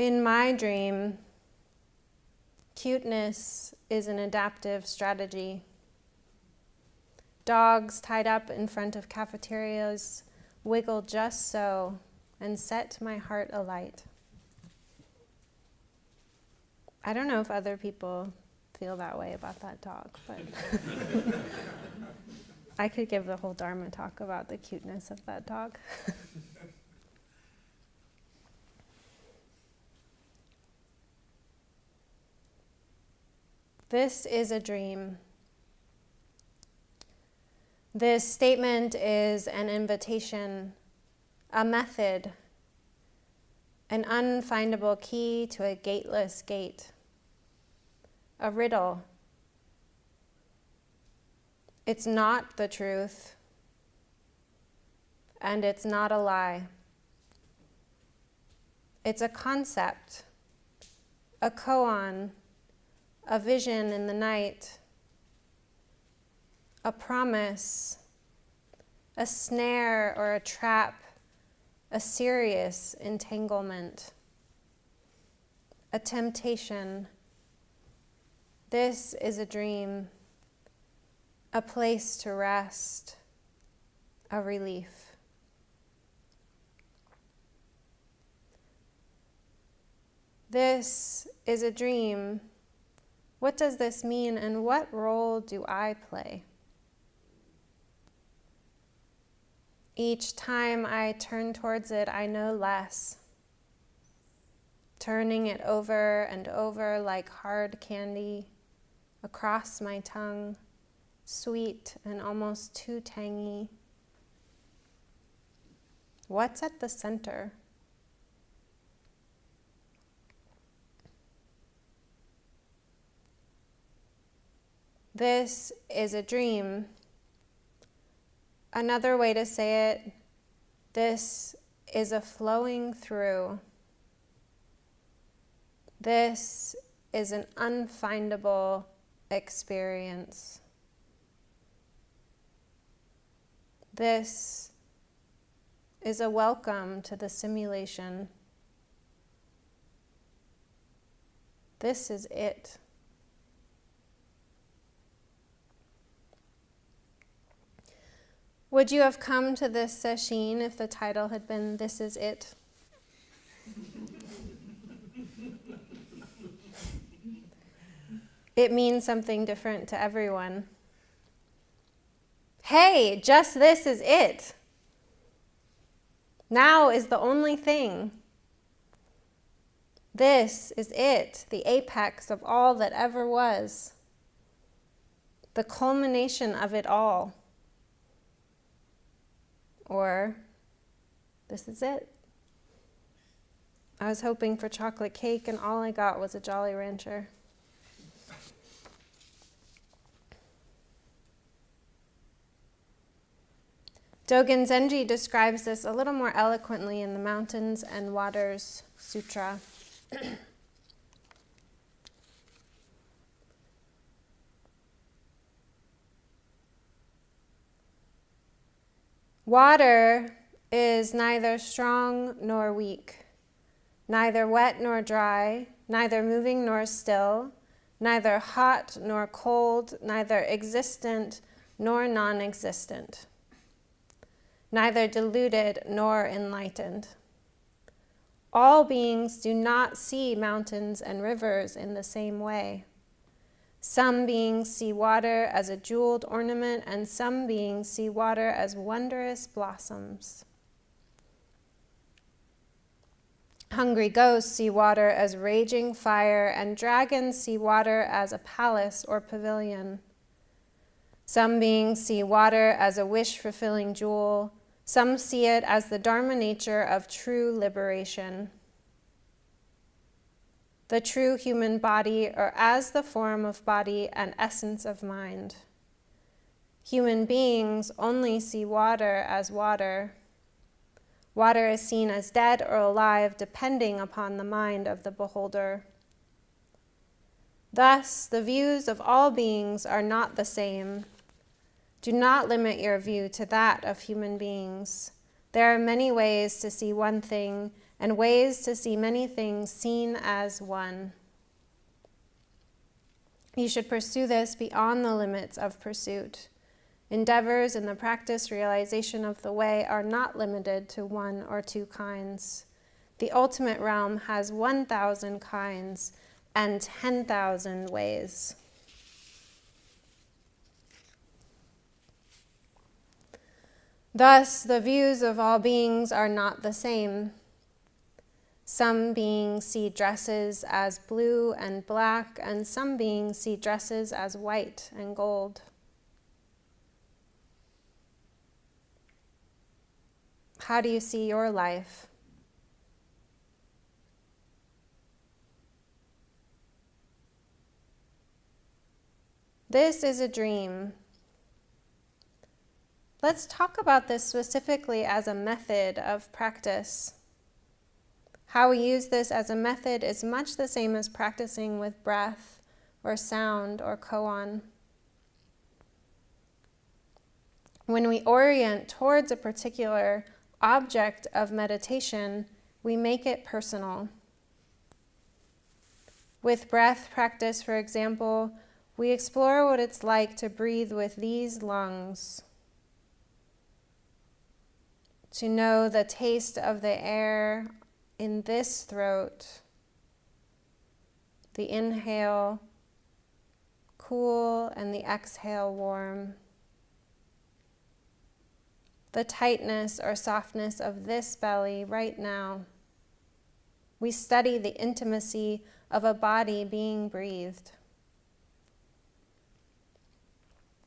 In my dream, cuteness is an adaptive strategy. Dogs tied up in front of cafeterias wiggle just so and set my heart alight. I don't know if other people feel that way about that dog, but I could give the whole Dharma talk about the cuteness of that dog. This is a dream. This statement is an invitation, a method, an unfindable key to a gateless gate, a riddle. It's not the truth, and it's not a lie. It's a concept, a koan, a vision in the night, a promise, a snare or a trap, a serious entanglement, a temptation. This is a dream, a place to rest, a relief. This is a dream. What does this mean, and what role do I play? Each time I turn towards it, I know less. Turning it over and over like hard candy across my tongue, sweet and almost too tangy. What's at the center? This is a dream. Another way to say it, this is a flowing through. This is an unfindable experience. This is a welcome to the simulation. This is it. Would you have come to this Sesshin if the title had been "This is It"? It means something different to everyone. Hey, just this is it. Now is the only thing. This is it, the apex of all that ever was. The culmination of it all. Or, this is it. I was hoping for chocolate cake and all I got was a Jolly Rancher. Dogen Zenji describes this a little more eloquently in the Mountains and Waters Sutra. Water is neither strong nor weak, neither wet nor dry, neither moving nor still, neither hot nor cold, neither existent nor non-existent, neither deluded nor enlightened. All beings do not see mountains and rivers in the same way. Some beings see water as a jeweled ornament, and some beings see water as wondrous blossoms. Hungry ghosts see water as raging fire, and dragons see water as a palace or pavilion. Some beings see water as a wish-fulfilling jewel. Some see it as the Dharma nature of true liberation. The true human body, or as the form of body and essence of mind. Human beings only see water as water. Water is seen as dead or alive, depending upon the mind of the beholder. Thus, the views of all beings are not the same. Do not limit your view to that of human beings. There are many ways to see one thing, and ways to see many things seen as one. You should pursue this beyond the limits of pursuit. Endeavors in the practice realization of the way are not limited to one or two kinds. The ultimate realm has 1,000 kinds and 10,000 ways. Thus, the views of all beings are not the same. Some beings see dresses as blue and black, and some beings see dresses as white and gold. How do you see your life? This is a dream. Let's talk about this specifically as a method of practice. How we use this as a method is much the same as practicing with breath or sound or koan. When we orient towards a particular object of meditation, we make it personal. With breath practice, for example, we explore what it's like to breathe with these lungs, to know the taste of the air in this throat, the inhale cool and the exhale warm, the tightness or softness of this belly right now. We study the intimacy of a body being breathed.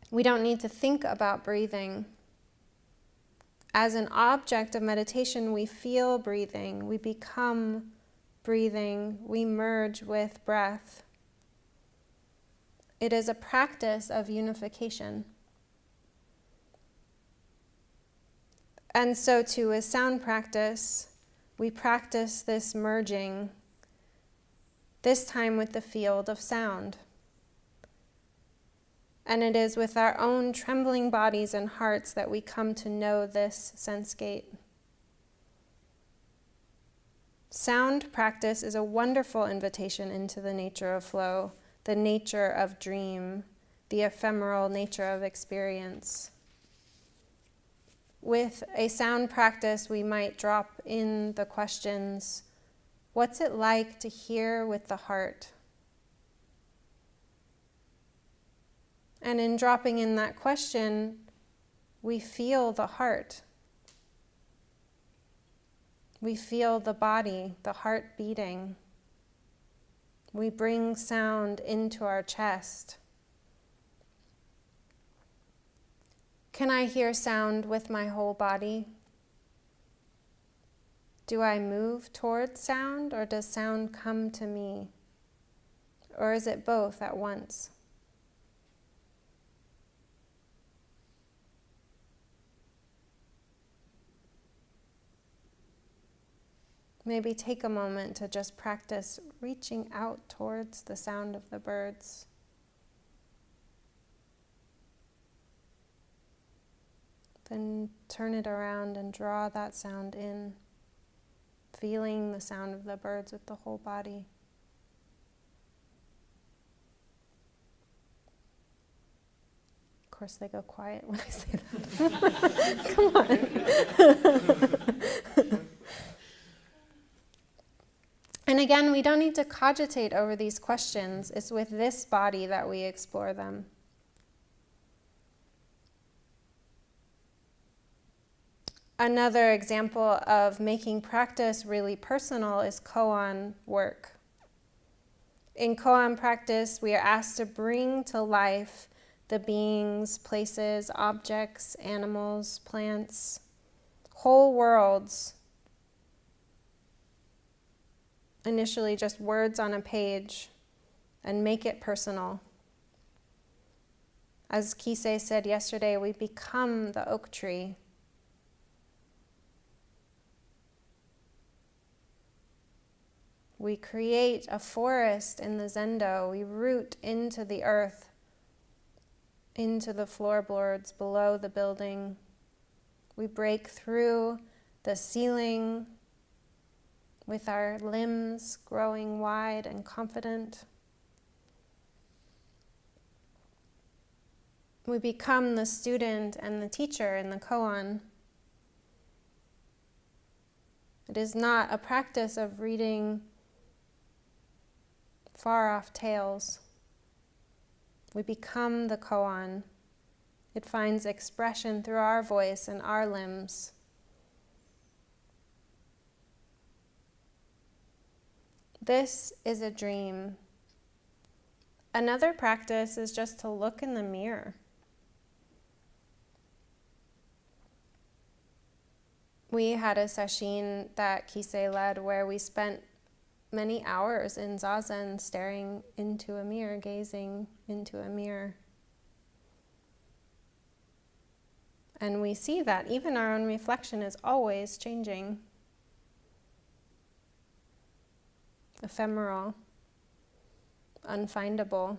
We don't need to think about breathing. As an object of meditation, we feel breathing, we become breathing, we merge with breath. It is a practice of unification. And so too with sound practice, we practice this merging, this time with the field of sound. And it is with our own trembling bodies and hearts that we come to know this sense gate. Sound practice is a wonderful invitation into the nature of flow, the nature of dream, the ephemeral nature of experience. With a sound practice, we might drop in the questions, what's it like to hear with the heart? And in dropping in that question, we feel the heart. We feel the body, the heart beating. We bring sound into our chest. Can I hear sound with my whole body? Do I move towards sound, or does sound come to me? Or is it both at once? Maybe take a moment to just practice reaching out towards the sound of the birds. Then turn it around and draw that sound in, feeling the sound of the birds with the whole body. Of course, they go quiet when I say that. Come on. And again, we don't need to cogitate over these questions. It's with this body that we explore them. Another example of making practice really personal is koan work. In koan practice, we are asked to bring to life the beings, places, objects, animals, plants, whole worlds. Initially just words on a page, and make it personal. As Kisei said yesterday, we become the oak tree. We create a forest in the zendo. We root into the earth, into the floorboards below the building. We break through the ceiling with our limbs growing wide and confident. We become the student and the teacher in the koan. It is not a practice of reading far-off tales. We become the koan. It finds expression through our voice and our limbs. This is a dream. Another practice is just to look in the mirror. We had a sesshin that Kisei led where we spent many hours in zazen staring into a mirror, gazing into a mirror. And we see that even our own reflection is always changing. Ephemeral, unfindable.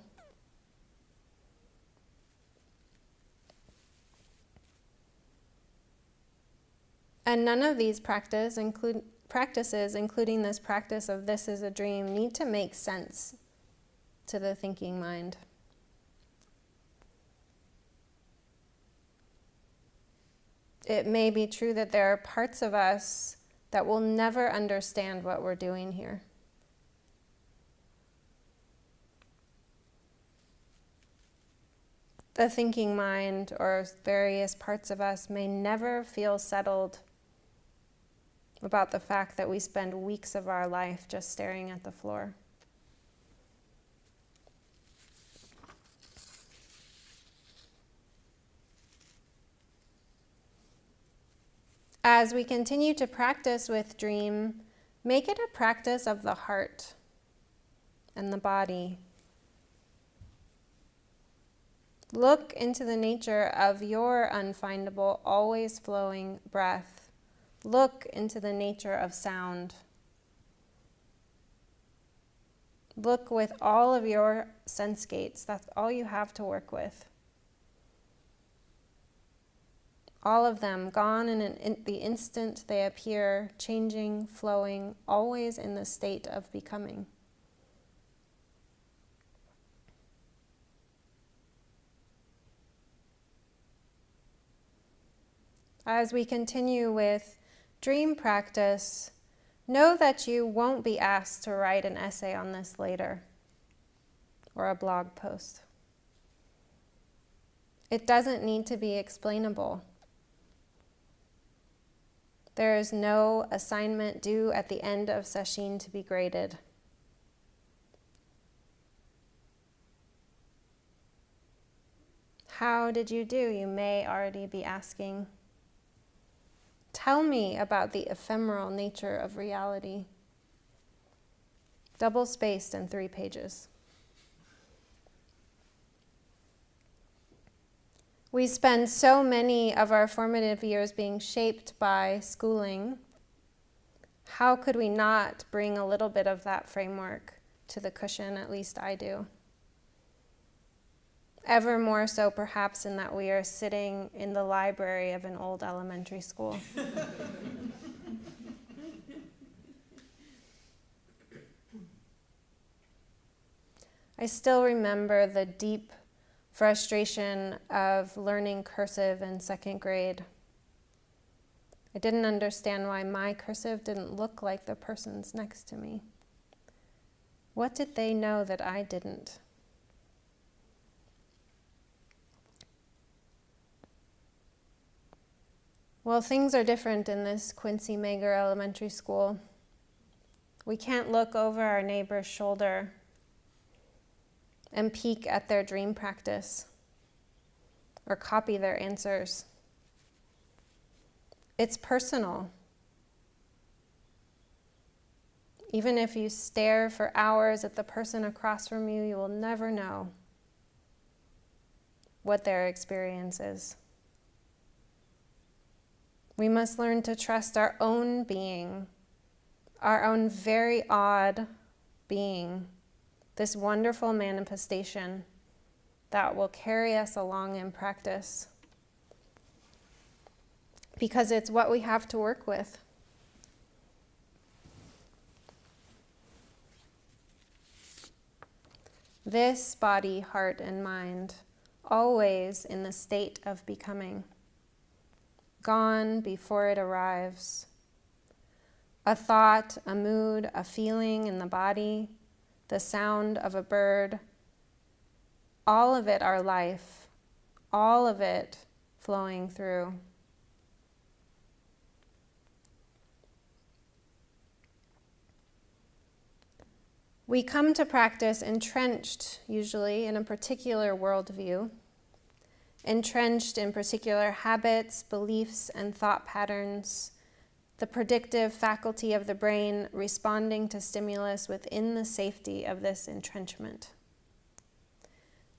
And none of these practices, including this practice of this is a dream, need to make sense to the thinking mind. It may be true that there are parts of us that will never understand what we're doing here. The thinking mind or various parts of us may never feel settled about the fact that we spend weeks of our life just staring at the floor. As we continue to practice with dream, make it a practice of the heart and the body. Look into the nature of your unfindable, always flowing breath. Look into the nature of sound. Look with all of your sense gates. That's all you have to work with. All of them gone in the instant they appear, changing, flowing, always in the state of becoming. As we continue with dream practice, know that you won't be asked to write an essay on this later or a blog post. It doesn't need to be explainable. There is no assignment due at the end of Sesshin to be graded. How did you do? You may already be asking. Tell me about the ephemeral nature of reality. Double-spaced in 3 pages. We spend so many of our formative years being shaped by schooling. How could we not bring a little bit of that framework to the cushion? At least I do. Ever more so perhaps in that we are sitting in the library of an old elementary school. I still remember the deep frustration of learning cursive in 2nd grade. I didn't understand why my cursive didn't look like the person's next to me. What did they know that I didn't? Well, things are different in this Quincy Mager Elementary School. We can't look over our neighbor's shoulder and peek at their dream practice or copy their answers. It's personal. Even if you stare for hours at the person across from you, you will never know what their experience is. We must learn to trust our own being, our own very odd being, this wonderful manifestation that will carry us along in practice. Because it's what we have to work with. this body, heart, and mind, always in the state of becoming, gone before it arrives. A thought, a mood, a feeling in the body, the sound of a bird, all of it our life, all of it flowing through. We come to practice entrenched, usually, in a particular worldview, entrenched in particular habits, beliefs, and thought patterns, the predictive faculty of the brain responding to stimulus within the safety of this entrenchment.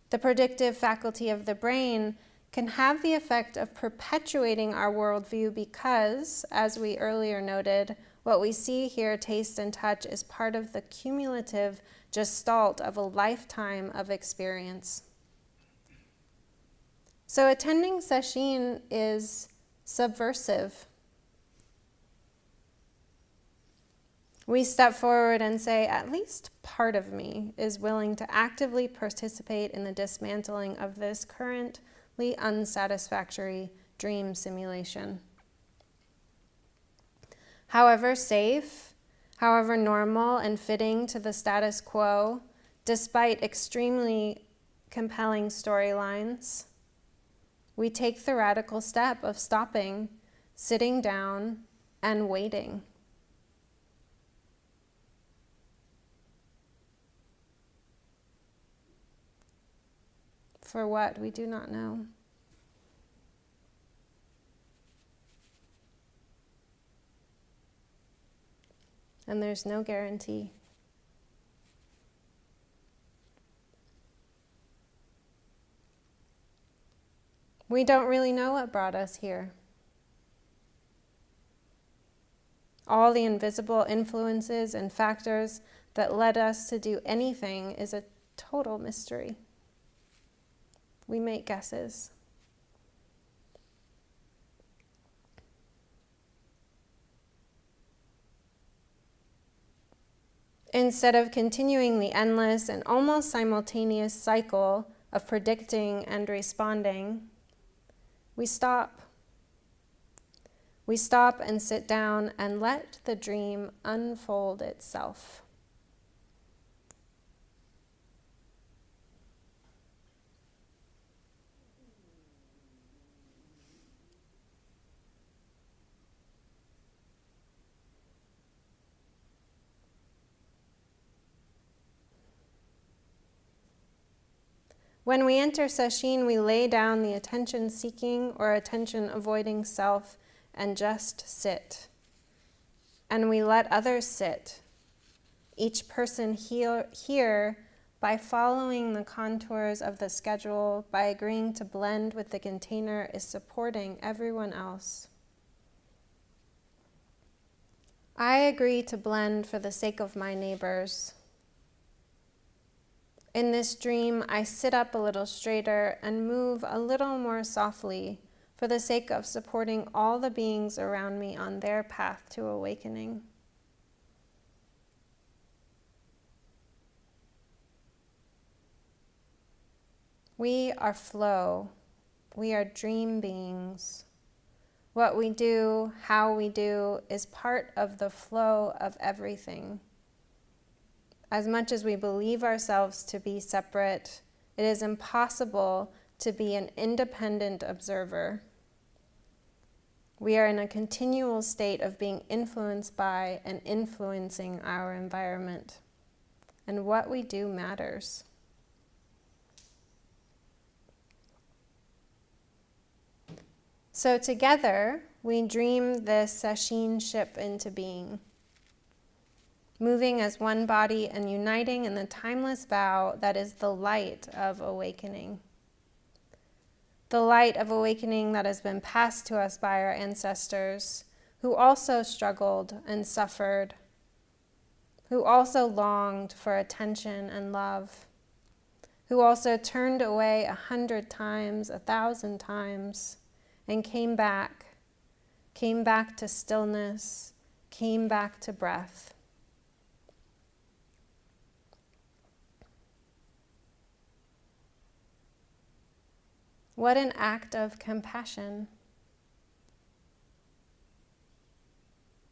The predictive faculty of the brain can have the effect of perpetuating our worldview because, as we earlier noted, what we see, hear, taste, and touch is part of the cumulative gestalt of a lifetime of experience. So attending Sesshin is subversive. We step forward and say, at least part of me is willing to actively participate in the dismantling of this currently unsatisfactory dream simulation. However safe, however normal and fitting to the status quo, despite extremely compelling storylines, we take the radical step of stopping, sitting down, and waiting. For what, we do not know. And there's no guarantee. We don't really know what brought us here. All the invisible influences and factors that led us to do anything is a total mystery. We make guesses. Instead of continuing the endless and almost simultaneous cycle of predicting and responding, we stop. We stop and sit down and let the dream unfold itself. When we enter Sesshin, we lay down the attention-seeking or attention-avoiding self and just sit. And we let others sit, each person here by following the contours of the schedule, by agreeing to blend with the container, is supporting everyone else. I agree to blend for the sake of my neighbors. In this dream, I sit up a little straighter and move a little more softly for the sake of supporting all the beings around me on their path to awakening. We are flow. We are dream beings. What we do, how we do, is part of the flow of everything. As much as we believe ourselves to be separate, it is impossible to be an independent observer. We are in a continual state of being influenced by and influencing our environment. And what we do matters. So together, we dream this Sesshin ship into being, moving as one body and uniting in the timeless vow that is the light of awakening. The light of awakening that has been passed to us by our ancestors, who also struggled and suffered, who also longed for attention and love, who also turned away 100 times, 1,000 times, and came back to stillness, came back to breath. What an act of compassion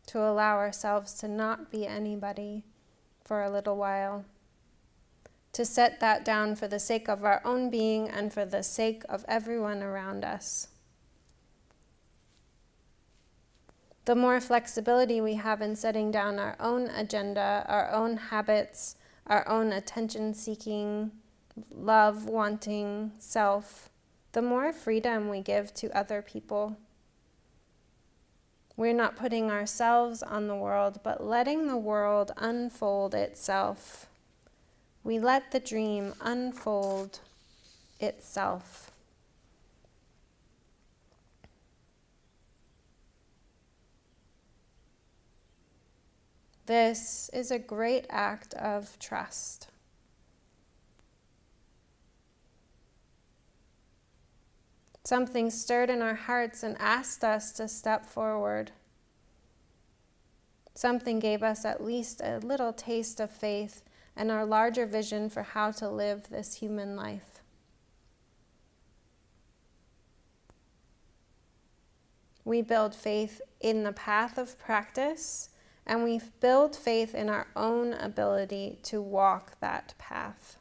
to allow ourselves to not be anybody for a little while, to set that down for the sake of our own being and for the sake of everyone around us. The more flexibility we have in setting down our own agenda, our own habits, our own attention-seeking, love-wanting self, the more freedom we give to other people. We're not putting ourselves on the world, but letting the world unfold itself. We let the dream unfold itself. This is a great act of trust. Something stirred in our hearts and asked us to step forward. Something gave us at least a little taste of faith and our larger vision for how to live this human life. We build faith in the path of practice, and we build faith in our own ability to walk that path.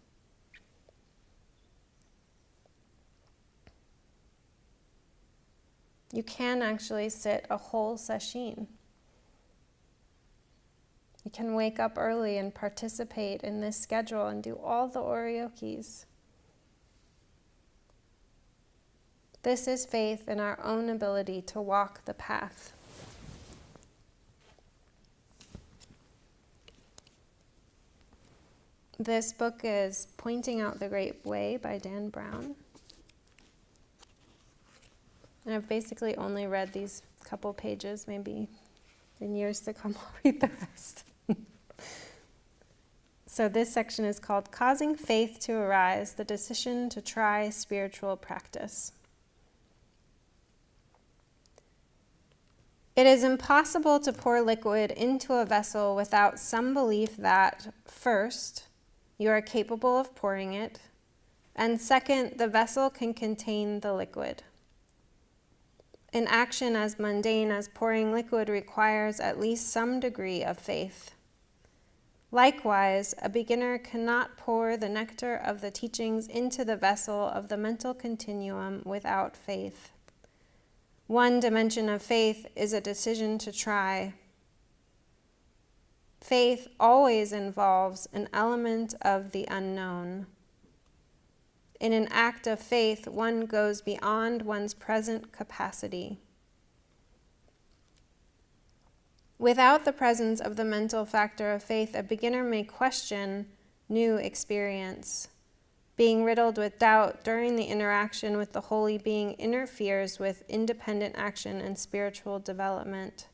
You can actually sit a whole sesshin. You can wake up early and participate in this schedule and do all the oriokis. This is faith in our own ability to walk the path. This book is Pointing Out the Great Way by Dan Brown. And I've basically only read these couple pages. Maybe in years to come I'll read the rest. So this section is called Causing Faith to Arise, the Decision to Try Spiritual Practice. It is impossible to pour liquid into a vessel without some belief that, first, you are capable of pouring it, and second, the vessel can contain the liquid. An action as mundane as pouring liquid requires at least some degree of faith. Likewise, a beginner cannot pour the nectar of the teachings into the vessel of the mental continuum without faith. One dimension of faith is a decision to try. Faith always involves an element of the unknown. In an act of faith, one goes beyond one's present capacity. Without the presence of the mental factor of faith, a beginner may question new experience. Being riddled with doubt during the interaction with the holy being interferes with independent action and spiritual development.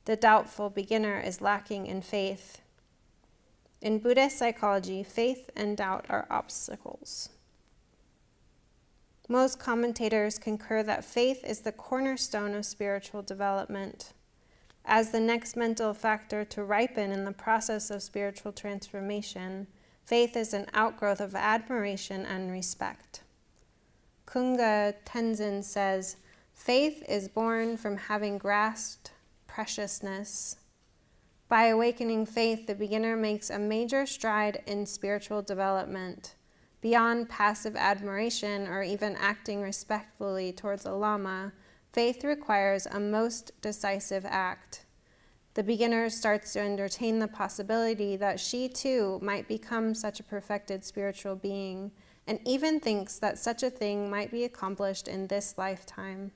The doubtful beginner is lacking in faith. In Buddhist psychology, faith and doubt are obstacles. Most commentators concur that faith is the cornerstone of spiritual development. As the next mental factor to ripen in the process of spiritual transformation, faith is an outgrowth of admiration and respect. Kunga Tenzin says, faith is born from having grasped preciousness. By awakening faith, the beginner makes a major stride in spiritual development. Beyond passive admiration or even acting respectfully towards a lama, faith requires a most decisive act. The beginner starts to entertain the possibility that she too might become such a perfected spiritual being, and even thinks that such a thing might be accomplished in this lifetime.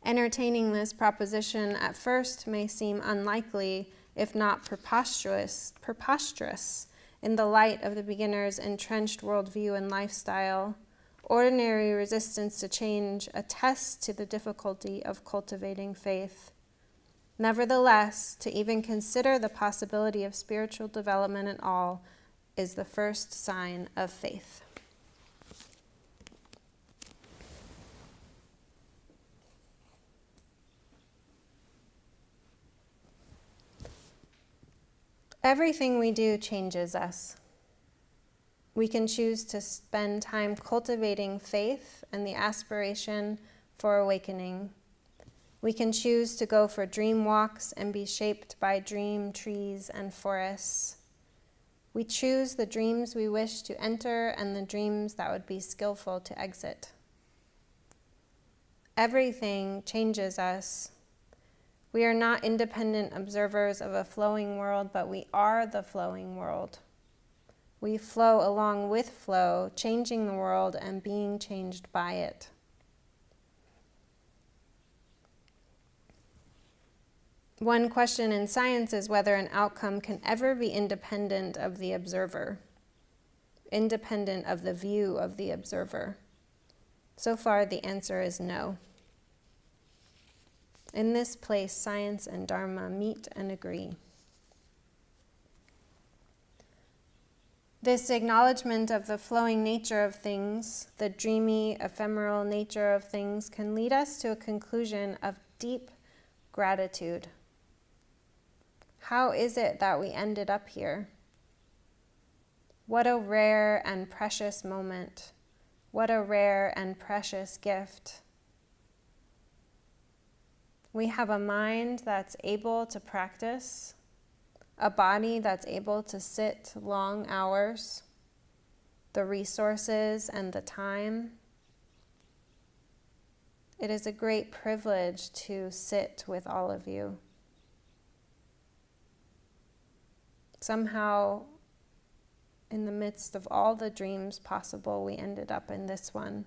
Entertaining this proposition at first may seem unlikely, if not preposterous in the light of the beginner's entrenched worldview and lifestyle. Ordinary resistance to change attests to the difficulty of cultivating faith. Nevertheless, to even consider the possibility of spiritual development at all is the first sign of faith. Everything we do changes us. We can choose to spend time cultivating faith and the aspiration for awakening. We can choose to go for dream walks and be shaped by dream trees and forests. We choose the dreams we wish to enter and the dreams that would be skillful to exit. Everything changes us. We are not independent observers of a flowing world, but we are the flowing world. We flow along with flow, changing the world and being changed by it. One question in science is whether an outcome can ever be independent of the observer, independent of the view of the observer. So far, the answer is no. In this place, science and Dharma meet and agree. This acknowledgement of the flowing nature of things, the dreamy, ephemeral nature of things, can lead us to a conclusion of deep gratitude. How is it that we ended up here? What a rare and precious moment. What a rare and precious gift. We have a mind that's able to practice, a body that's able to sit long hours, the resources and the time. It is a great privilege to sit with all of you. Somehow, in the midst of all the dreams possible, we ended up in this one.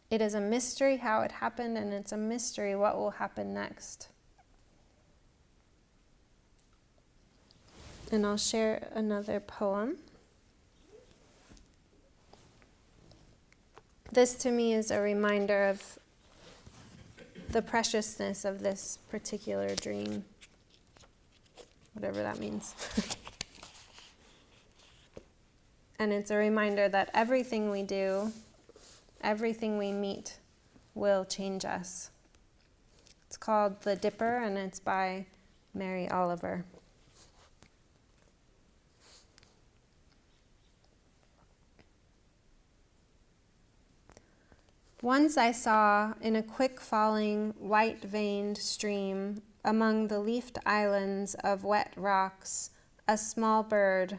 It is a mystery how it happened, and it's a mystery what will happen next. And I'll share another poem. This to me is a reminder of the preciousness of this particular dream, whatever that means. And it's a reminder that everything we do, everything we meet will change us. It's called The Dipper, and it's by Mary Oliver. Once I saw in a quick-falling, white-veined stream among the leafed islands of wet rocks a small bird,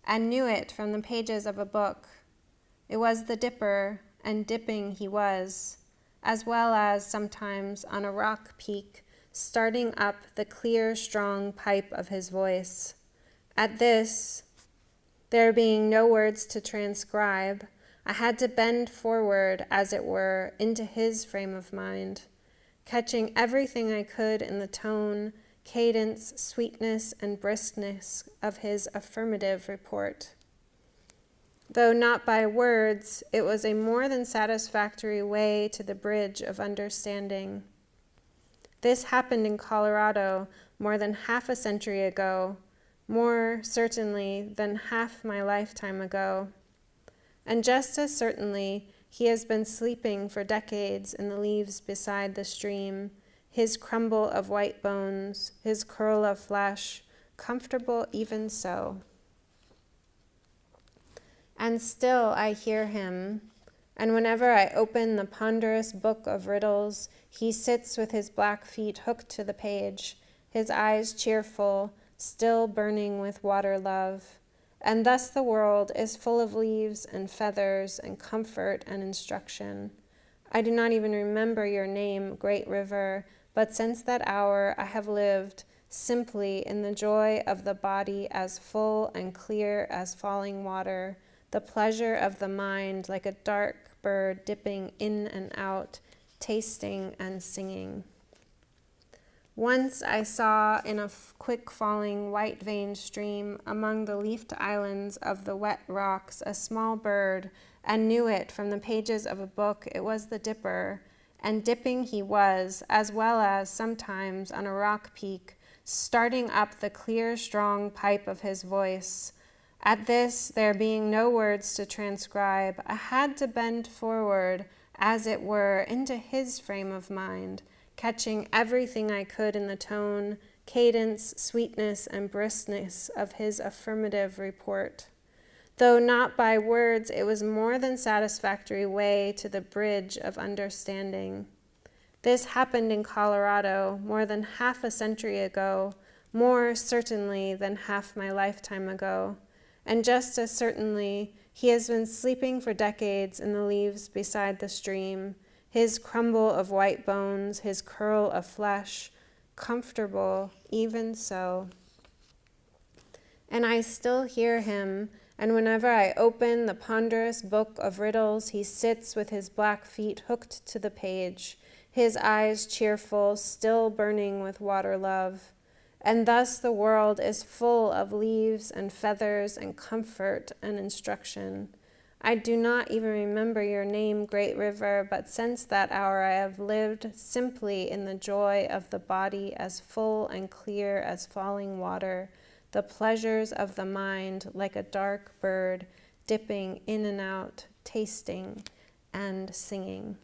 and knew it from the pages of a book. It was the dipper, and dipping he was, as well as sometimes on a rock peak, starting up the clear, strong pipe of his voice. At this, there being no words to transcribe, I had to bend forward, as it were, into his frame of mind, catching everything I could in the tone, cadence, sweetness, and briskness of his affirmative report. Though not by words, it was a more than satisfactory way to the bridge of understanding. This happened in Colorado more than half a century ago, more certainly than half my lifetime ago. And just as certainly, he has been sleeping for decades in the leaves beside the stream, his crumble of white bones, his curl of flesh, comfortable even so. And still I hear him, and whenever I open the ponderous book of riddles, he sits with his black feet hooked to the page, his eyes cheerful, still burning with water love. And thus the world is full of leaves and feathers and comfort and instruction. I do not even remember your name, great river, but since that hour I have lived simply in the joy of the body as full and clear as falling water, the pleasure of the mind like a dark bird dipping in and out, tasting and singing. Once I saw in a quick-falling, white-veined stream among the leafed islands of the wet rocks a small bird, and knew it from the pages of a book. It was the dipper, and dipping he was, as well as sometimes on a rock peak, starting up the clear, strong pipe of his voice. At this, there being no words to transcribe, I had to bend forward, as it were, into his frame of mind, catching everything I could in the tone, cadence, sweetness, and briskness of his affirmative report. Though not by words, it was more than satisfactory way to the bridge of understanding. This happened in Colorado more than half a century ago, more certainly than half my lifetime ago, and just as certainly he has been sleeping for decades in the leaves beside the stream, his crumble of white bones, his curl of flesh, comfortable even so. And I still hear him, and whenever I open the ponderous book of riddles, he sits with his black feet hooked to the page, his eyes cheerful, still burning with water love. And thus the world is full of leaves and feathers and comfort and instruction. I do not even remember your name, great river, but since that hour I have lived simply in the joy of the body as full and clear as falling water, the pleasures of the mind like a dark bird dipping in and out, tasting and singing.